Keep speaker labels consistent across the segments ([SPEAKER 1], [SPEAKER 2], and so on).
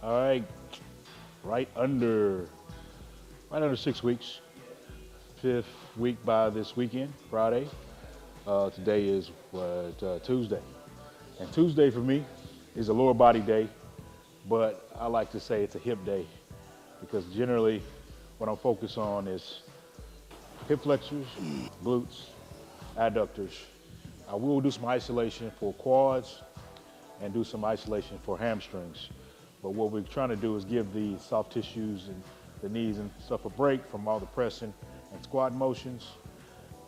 [SPEAKER 1] All right, right under 6 weeks. 5th week by this weekend, Friday. Today is Tuesday. And Tuesday for me is a lower body day, but I like to say it's a hip day because generally what I'm focused on is hip flexors, glutes, adductors. I will do some isolation for quads and do some isolation for hamstrings. But what we're trying to do is give the soft tissues and the knees and stuff a break from all the pressing and squat motions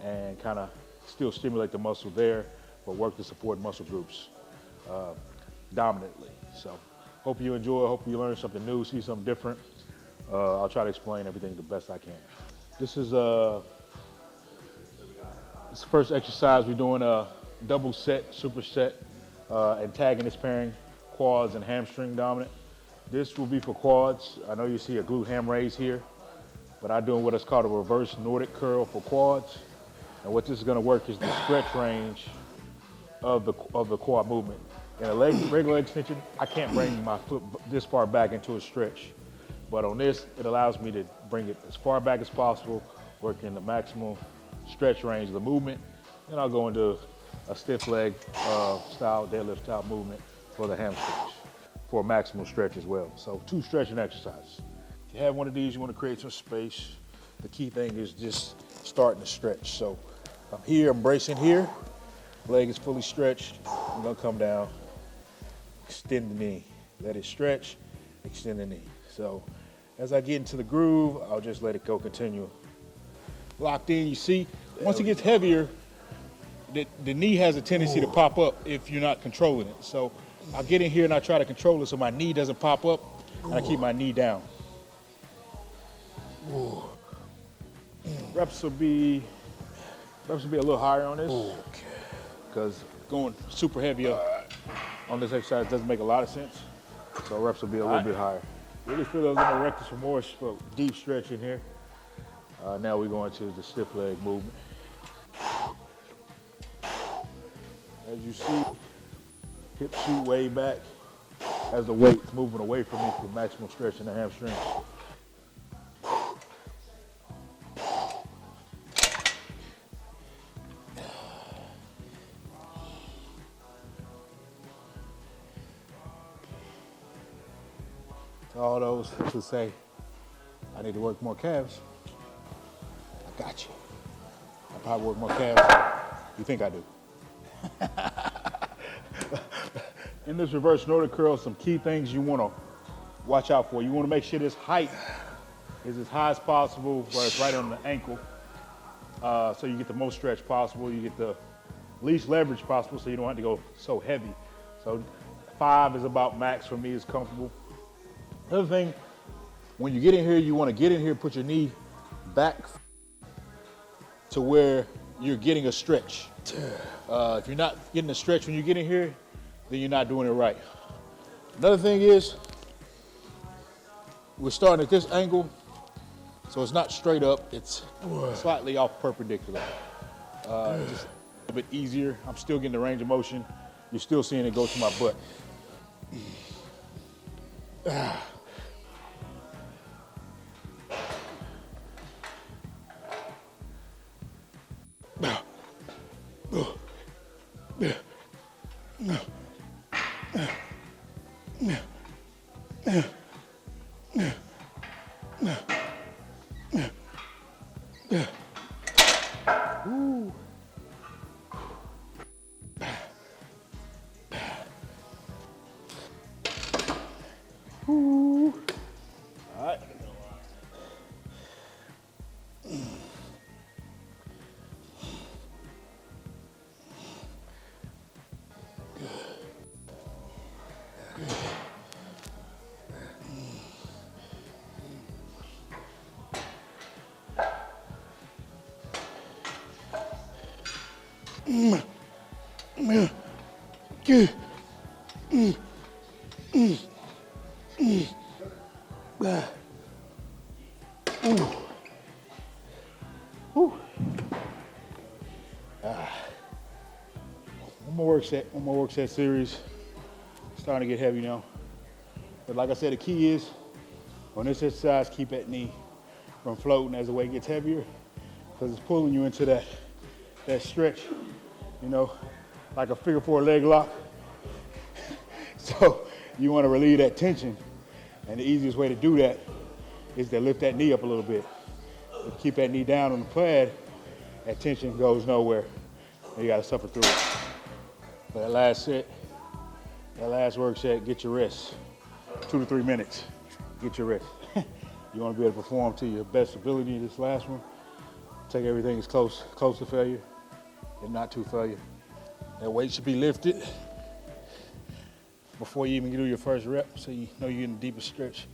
[SPEAKER 1] and kind of still stimulate the muscle there, but work to support muscle groups dominantly. So hope you enjoy, hope you learn something new, see something different. I'll try to explain everything the best I can. This is the first exercise. We're doing a double set, superset, antagonist pairing, quads and hamstring dominant. This will be for quads. I know you see a glute ham raise here, but I'm doing what is called a reverse Nordic curl for quads. And what this is gonna work is the stretch range of the quad movement. In a regular extension, I can't bring my foot this far back into a stretch. But on this, it allows me to bring it as far back as possible, working the maximal stretch range of the movement. Then I'll go into a stiff leg style, deadlift style movement for the hamstrings for a maximal stretch as well. So 2 stretching exercises. If you have one of these, you want to create some space. The key thing is just starting to stretch. So I'm here, I'm bracing here. Leg is fully stretched. I'm gonna come down, extend the knee. Let it stretch, extend the knee. So as I get into the groove, I'll just let it go continue. Locked in, you see, once it gets heavier, the knee has a tendency to pop up if you're not controlling it. So I'll get in here and I try to control it so my knee doesn't pop up, and I keep my knee down. Reps will be a little higher on this because going super heavy on this exercise doesn't make a lot of sense. So reps will be a little bit higher. Really feel a little rectus femoris, but deep stretch in here. Now we're going to the stiff leg movement. As you see, hips shoot way back as the weight's moving away from me for maximal stretch in the hamstrings. To all those who say, I need to work more calves, I got you. I probably work more calves than you think I do. In this reverse Nordic curl, some key things you want to watch out for. You want to make sure this height is as high as possible, where it's right on the ankle, so you get the most stretch possible, you get the least leverage possible, so you don't have to go so heavy. So 5 is about max for me, is comfortable. Another thing, when you get in here, you want to get in here, put your knee back to where you're getting a stretch. If you're not getting a stretch when you get in here, then you're not doing it right. Another thing is, we're starting at this angle, so it's not straight up, it's slightly off perpendicular. Just a bit easier. I'm still getting the range of motion. You're still seeing it go to my butt. All right. One more work set series. Starting to get heavy now. But like I said, the key is on this exercise, keep that knee from floating as the weight gets heavier, because it's pulling you into that stretch, you know, like a figure 4 leg lock. So you want to relieve that tension, and the easiest way to do that is to lift that knee up a little bit. If you keep that knee down on the pad, that tension goes nowhere, and you got to suffer through it. But that last set, that last work set, get your rest. 2 to 3 minutes, get your rest. You want to be able to perform to your best ability in this last one. Take everything as close to failure, and not to failure. That weight should be lifted before you even do your first rep, so you know you're in the deepest stretch.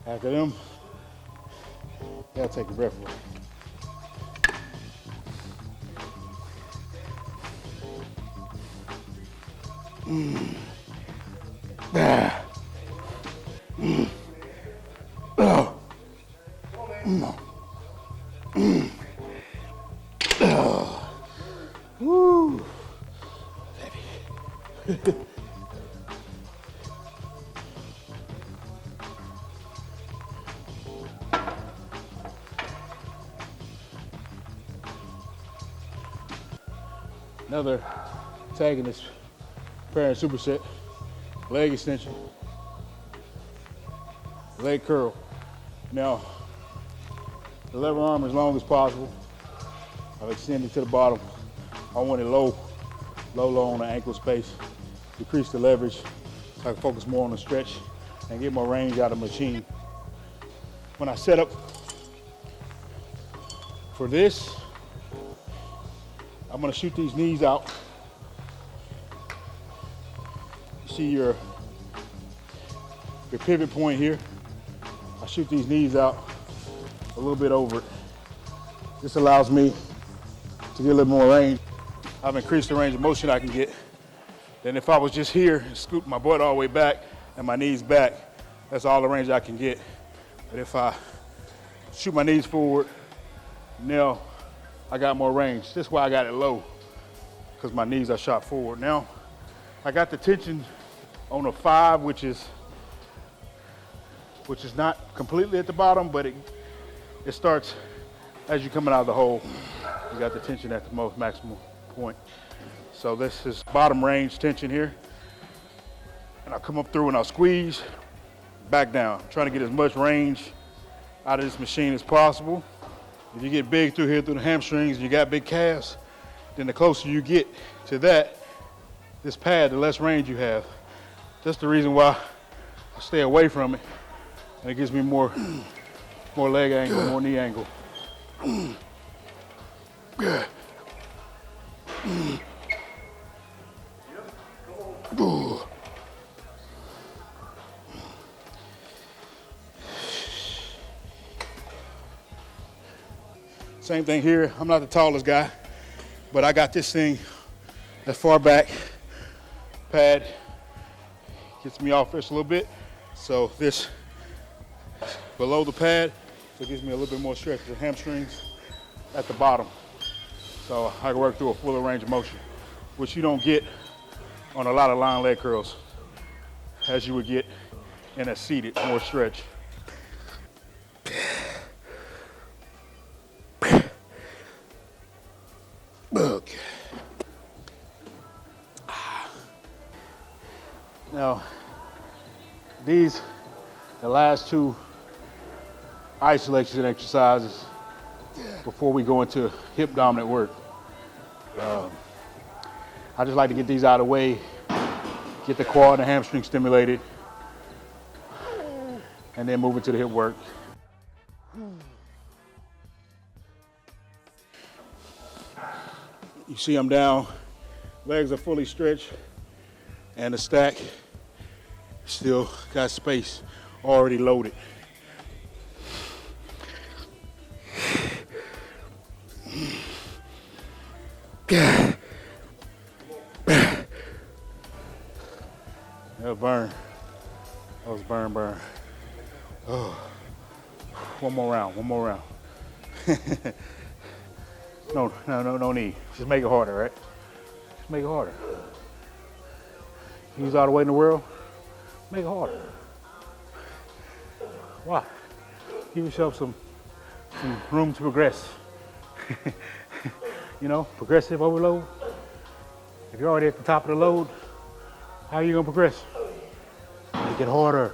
[SPEAKER 1] After them, gotta take a breath away. Woo. Another tag in this pairing superset, leg extension, leg curl. Now, the lever arm as long as possible. I've extended to the bottom. I want it low on the ankle space. Decrease the leverage so I can focus more on the stretch and get more range out of the machine. When I set up for this, I'm gonna shoot these knees out. You see your pivot point here. I shoot these knees out a little bit over it. This allows me to get a little more range. I've increased the range of motion I can get. Then if I was just here and scoop my butt all the way back and my knees back, that's all the range I can get. But if I shoot my knees forward, now I got more range. That's why I got it low, because my knees are shot forward. Now, I got the tension on a 5, which is not completely at the bottom, but it starts as you're coming out of the hole. You got the tension at the most maximum point. So this is bottom range tension here. And I'll come up through and I'll squeeze, back down. Trying to get as much range out of this machine as possible. If you get big through here, through the hamstrings, and you got big calves, then the closer you get to that, this pad, the less range you have. That's the reason why I stay away from it. And it gives me more leg angle, more knee angle. Same thing here. I'm not the tallest guy, but I got this thing as far back. Pad gets me off this a little bit. So this below the pad, so it gives me a little bit more stretch of the hamstrings at the bottom. So I can work through a fuller range of motion, which you don't get on a lot of line leg curls, as you would get in a seated, more stretch. Okay. Now, the last two isolation exercises before we go into hip dominant work. I just like to get these out of the way, get the quad and the hamstring stimulated, and then move into the hip work. You see I'm down, legs are fully stretched, and the stack still got space already loaded. That burn. That was burn. Oh. One more round. No need. Just make it harder, right? Just make it harder. Use all the weight in the world, make it harder. Why? Give yourself some room to progress. You know, progressive overload. If you're already at the top of the load, how are you gonna progress? Make it harder.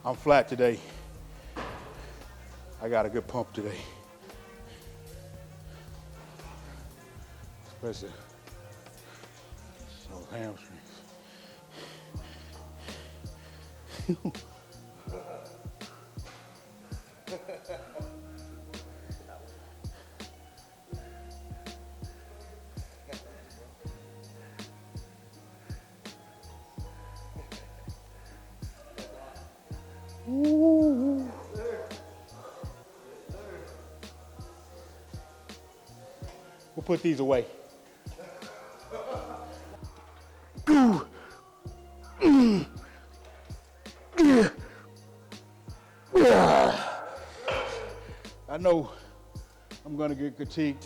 [SPEAKER 1] I'm flat today. I got a good pump today. Especially those hamstrings. Ooh. We'll put these away. I know I'm gonna get critiqued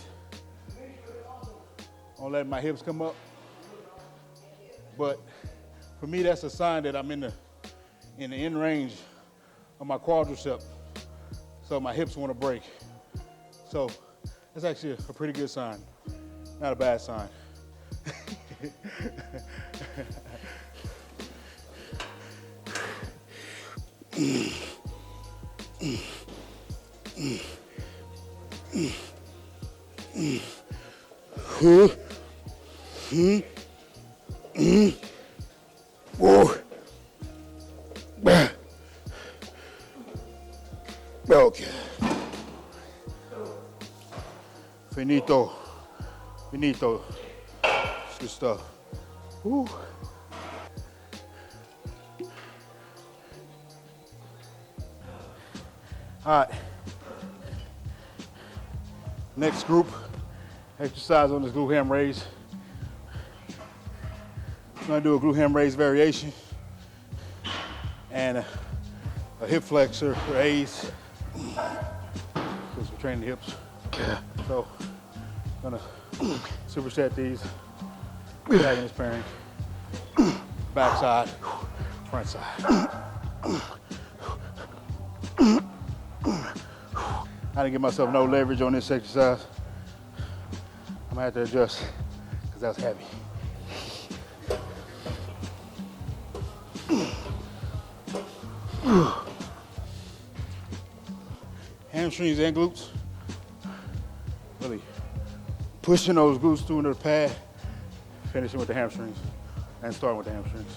[SPEAKER 1] on letting my hips come up, but for me that's a sign that I'm in the end range of my quadricep, so my hips want to break. So that's actually a pretty good sign, not a bad sign. Okay. Finito. It's good stuff. Woo. All right. Next group exercise on this glute ham raise. I'm gonna do a glute ham raise variation and a hip flexor raise because we're training the hips. So I'm gonna superset these, tagging this pairing, back side, front side. I didn't give myself no leverage on this exercise. I'm gonna have to adjust because that's heavy. Hamstrings and glutes. Really pushing those glutes through into the pad, finishing with the hamstrings, and starting with the hamstrings.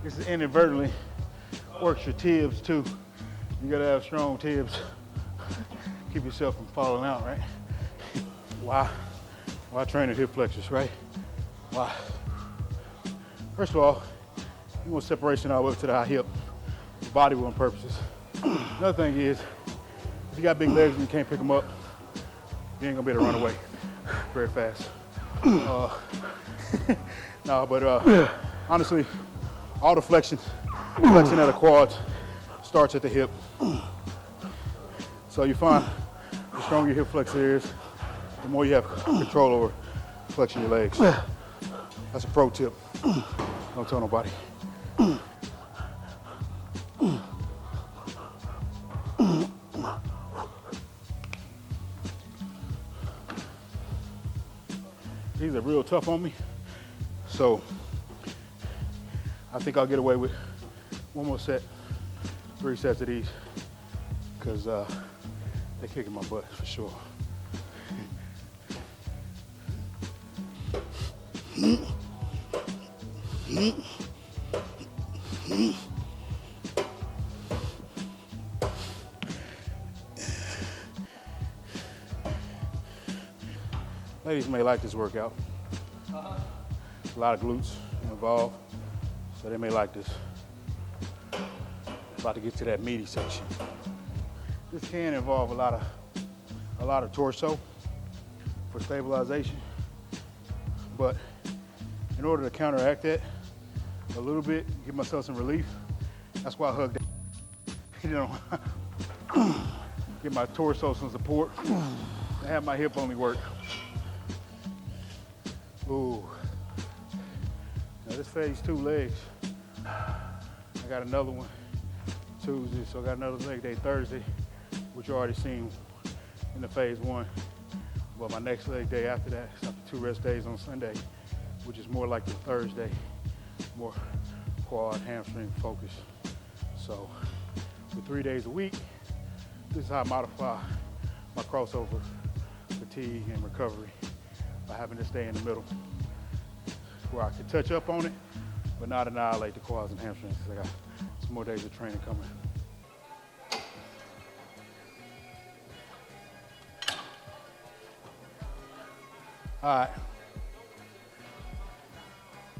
[SPEAKER 1] This is inadvertently works your tibs too. You gotta have strong tibs. Keep yourself from falling out, right? Why train the hip flexors, right? Why? First of all, you want separation all the way up to the high hip, for bodybuilding purposes. Another thing is, if you got big legs and you can't pick them up, you ain't gonna be able to run away very fast. Honestly, all the flexing of the quads starts at the hip. So you find the stronger your hip flexor is, the more you have control over flexing your legs. That's a pro tip. Don't tell nobody. These are real tough on me, so I think I'll get away with one more set, 3 sets of these, because they're kicking my butt for sure. Ladies may like this workout. A lot of glutes involved, so they may like this. About to get to that meaty section. This can involve a lot of torso for stabilization, but in order to counteract that a little bit, give myself some relief, that's why I hug that. You know, get my torso some support and have my hip only work. Ooh. Now this phase 2 legs. I got another one Tuesday, so I got another leg day Thursday, which you already seen in the phase 1. But my next leg day after that is after 2 rest days on Sunday, which is more like the Thursday, more quad, hamstring focus. So for 3 days a week, this is how I modify my crossover fatigue and recovery by having to stay in the middle where I can touch up on it, but not annihilate the quads and hamstrings, because I got some more days of training coming. All right.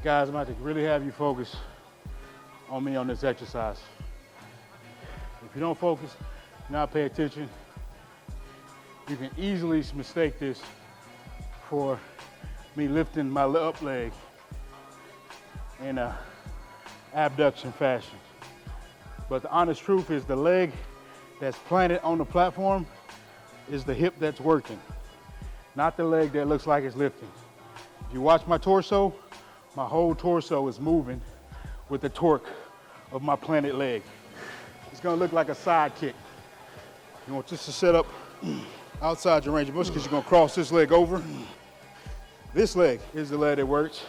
[SPEAKER 1] Guys, I'm about to really have you focus on me on this exercise. If you don't focus, not pay attention, you can easily mistake this for me lifting my up leg in a abduction fashion. But the honest truth is the leg that's planted on the platform is the hip that's working, not the leg that looks like it's lifting. If you watch my torso, my whole torso is moving with the torque of my planted leg. It's gonna look like a side kick. You want this to set up outside your range of motion because you're gonna cross this leg over. This leg is the leg that works.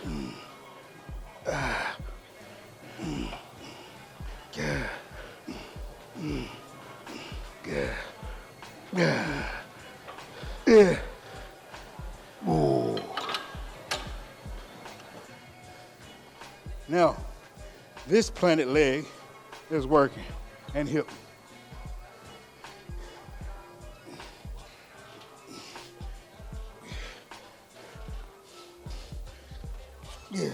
[SPEAKER 1] Now, this planted leg is working, and hip. Yeah.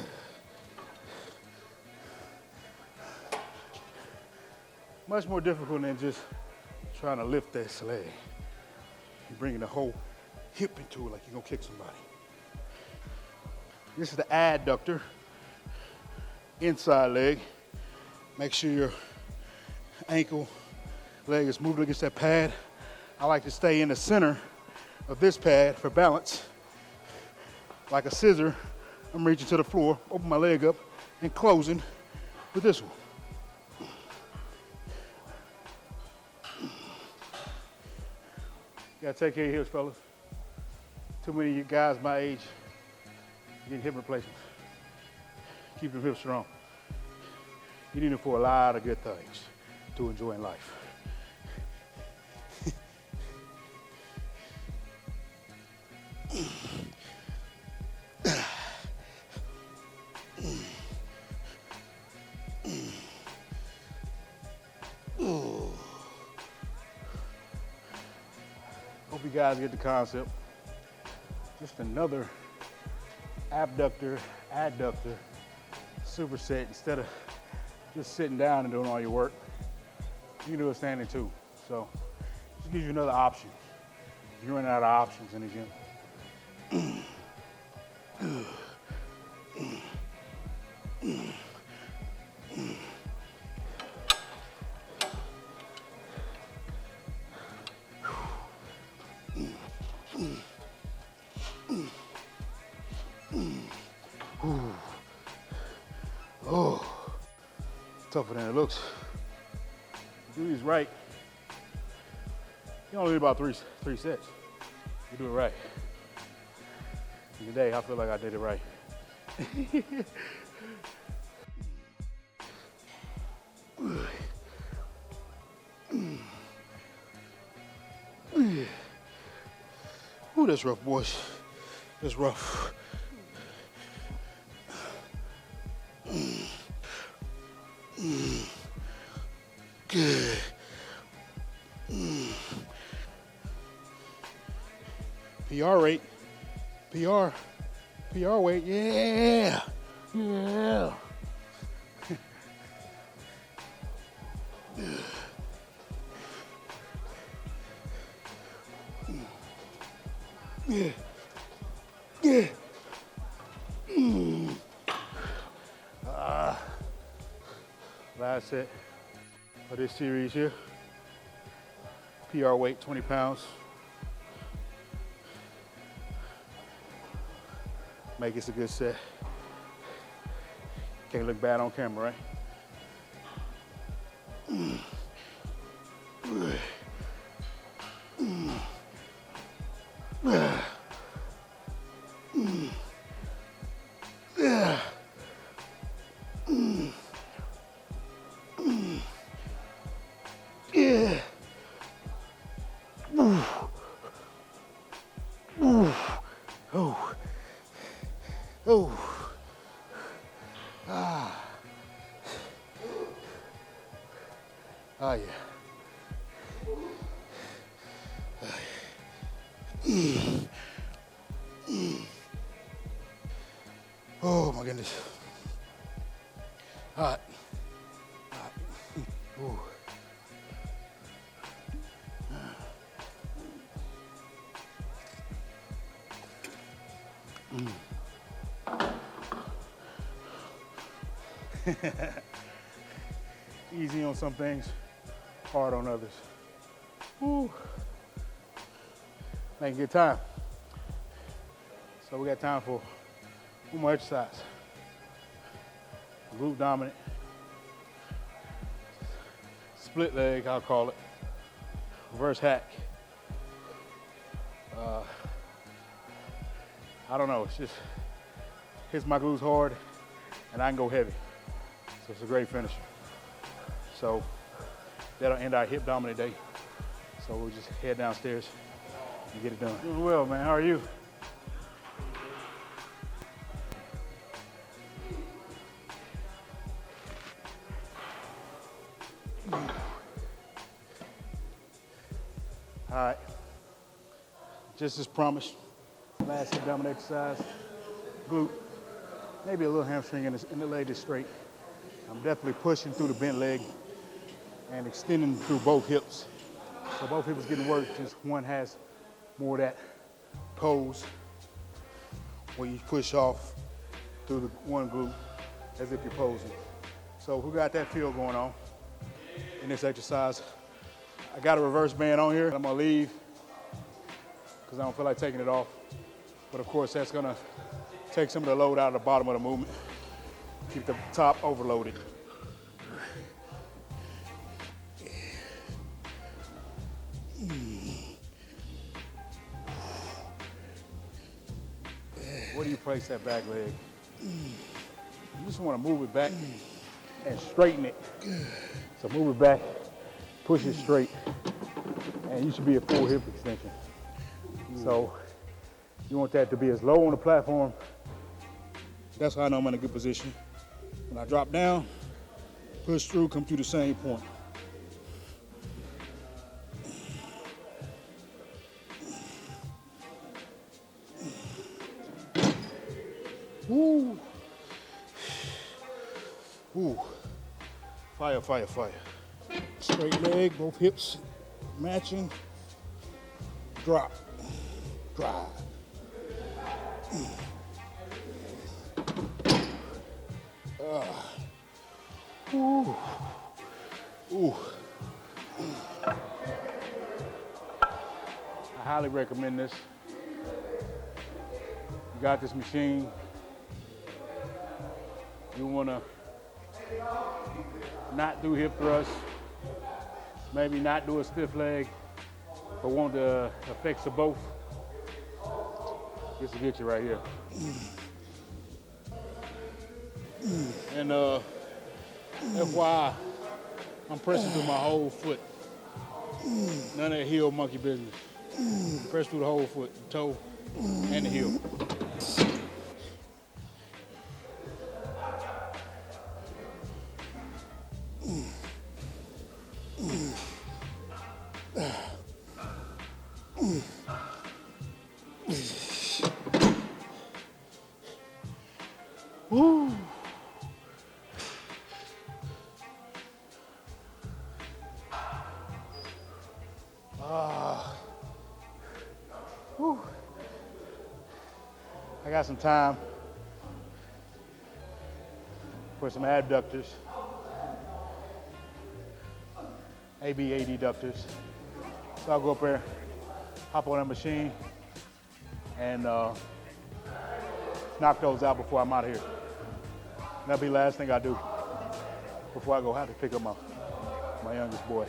[SPEAKER 1] Much more difficult than just trying to lift this leg. You're bringing the whole hip into it like you're gonna kick somebody. This is the adductor, inside leg. Make sure your ankle leg is moving against that pad. I like to stay in the center of this pad for balance. Like a scissor, I'm reaching to the floor, open my leg up, and closing with this one. You gotta take care of your hips, fellas. Too many of you guys my age getting hip replacements. Keep your hips strong. You need them for a lot of good things to enjoy in life. Hope you guys get the concept. Just another abductor, adductor superset. Instead of just sitting down and doing all your work, you can do it standing too. So just gives you another option. If you're running out of options in the gym. Ooh. Oh, tougher than it looks. Do these right. You only need about three sets. You do it right. Today, I feel like I did it right. Ooh, that's rough, boys. That's rough. Good. PR rate. PR weight. Yeah. Yeah. Yeah. Yeah. Last set of this series here. PR weight, 20 pounds. Make this a good set. Can't look bad on camera, right? Oh yeah. Oh my goodness. Hot. Hot. Ooh. Easy on some things, hard on others. Woo. Make a good time. So we got time for one more exercise. Glute dominant. Split leg, I'll call it. Reverse hack. I don't know, it's just hits my glutes hard and I can go heavy. So it's a great finisher. So that'll end our hip dominant day. So we'll just head downstairs and get it done. Doing well, man, how are you? All right, just as promised, last abdominal exercise, glute, maybe a little hamstring and the leg is straight. I'm definitely pushing through the bent leg and extending through both hips. So both hips getting worked, just one has more of that pose where you push off through the one glute as if you're posing. So we got that feel going on in this exercise. I got a reverse band on here. I'm gonna leave because I don't feel like taking it off. But of course, that's gonna take some of the load out of the bottom of the movement. Keep the top overloaded. Where do you place that back leg? You just wanna move it back and straighten it. So move it back, push it straight, and you should be a full hip extension. So you want that to be as low on the platform. That's how I know I'm in a good position. When I drop down, push through, come through the same point. Woo. Woo. Fire, fire, fire. Straight leg, both hips matching. Drop. Drive. Ooh. Ooh. I highly recommend this. You got this machine. You wanna
[SPEAKER 2] not do hip thrusts, maybe not do a stiff leg, but want the effects of both, this will get you right here. And FYI, I'm pressing through my whole foot. None of that heel monkey business. Press through the whole foot, the toe and the heel. Woo. Whew. I got some time for some adductors, AB adductors. So I'll go up there, hop on that machine, and knock those out before I'm out of here. That'll be the last thing I do before I go have to pick up my youngest boy.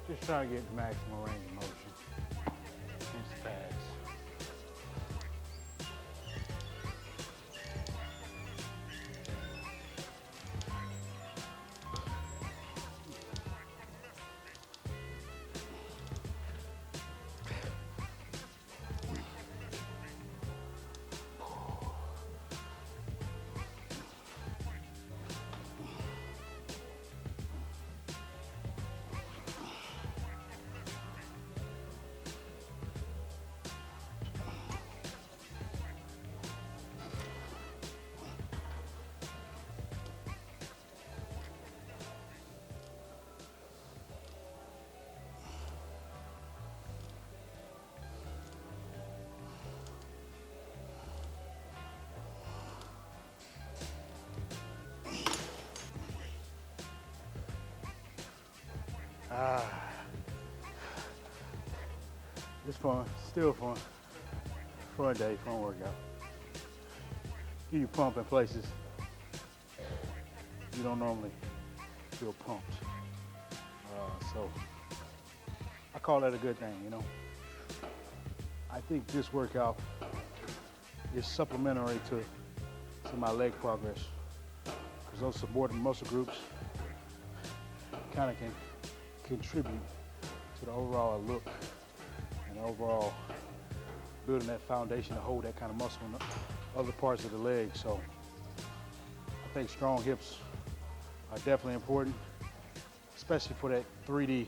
[SPEAKER 2] Just trying to get maximum range of motion. Against pads. It's fun, still fun. Fun day, fun workout. Get you pumping places you don't normally feel pumped. So I call that a good thing, you know. I think this workout is supplementary to my leg progress, because those subordinate muscle groups kind of can contribute to the overall look and overall building that foundation to hold that kind of muscle in the other parts of the leg. So I think strong hips are definitely important, especially for that 3D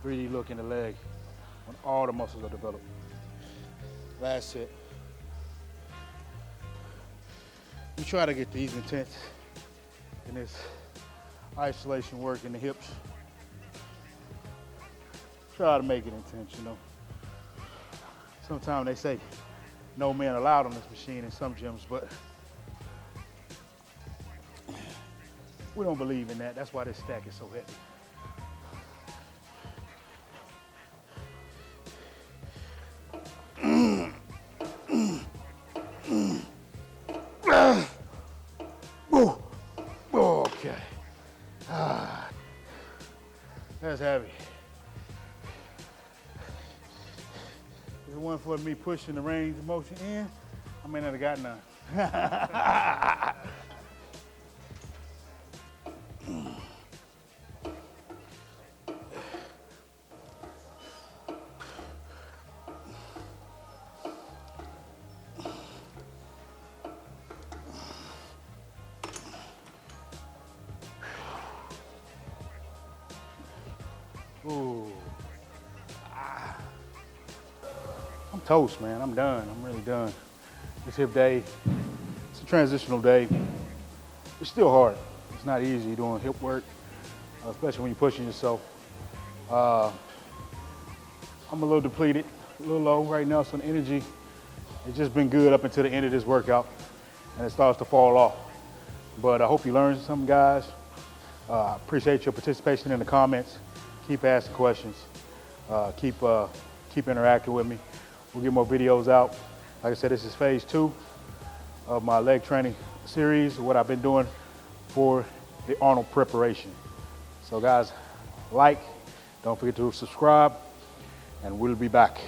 [SPEAKER 2] look in the leg when all the muscles are developed. Last set. We try to get these intense in this isolation work in the hips. Try to make it intense, you know. Sometimes they say no men allowed on this machine in some gyms, but we don't believe in that. That's why this stack is so heavy. Okay. That's heavy. If it wasn't for me pushing the range of motion in, I may not have got none. Ooh. I'm toast, man. I'm done. I'm really done. This hip day, it's a transitional day. It's still hard. It's not easy doing hip work, especially when you're pushing yourself. I'm a little depleted, a little low right now, so the energy, it's just been good up until the end of this workout, and it starts to fall off. But I hope you learned something, guys. I appreciate your participation in the comments. Keep asking questions. Keep interacting with me. We'll get more videos out. Like I said, this is phase 2 of my leg training series, what I've been doing for the Arnold preparation. So guys, don't forget to subscribe, and we'll be back.